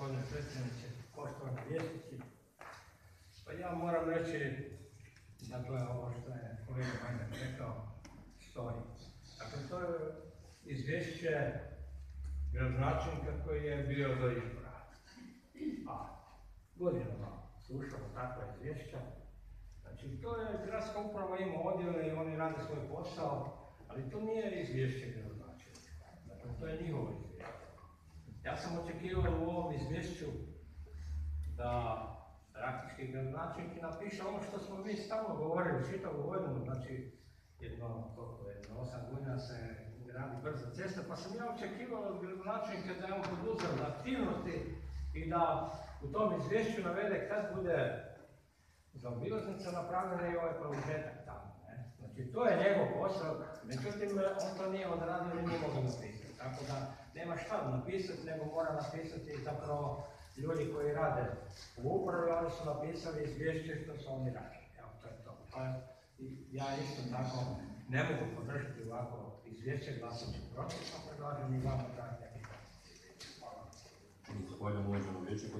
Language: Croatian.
gospodine predsjedniče, poštovani vijećnici. Pa ja moram reći, dakle, ovo što je kolega Majdak rekao, stoji. Dakle, to je izvješće gradonačelnika koji je bio do izbora. A godinama slušamo takva izvješća. Znači, to je gradska uprava ima odjele i oni rade svoj posao, ali to nije izvješće gradonačelnika. Dakle, to je njihovo izvješće. Ja sam očekivao u ovom izvješću da praktički gradonačelnik napiše ono što smo mi stalno govorili, čitavu godinu, znači jedno 8 godina se gradi brza cesta, pa sam ja očekivao od gradonačelnika da je on poduzeo aktivnosti i da u tom izvješću navede kad bude zaobilaznica napravljena i ovaj produžetak tamo. Znači to je njegov posao, međutim on to nije odradio i nije mogao napisati. Tako da nema šta napisati, nego mora napisati zapravo ljudi koji rade u upravi, oni su napisali izvješće što su oni radili. Evo, to je to. Pa ja isto tako ne mogu podržati ovako izvješće, glasat ću protiv, pa predlažem i vama da neki izvješće. Hvala. Zahvaljujem uvaženom vijećniku.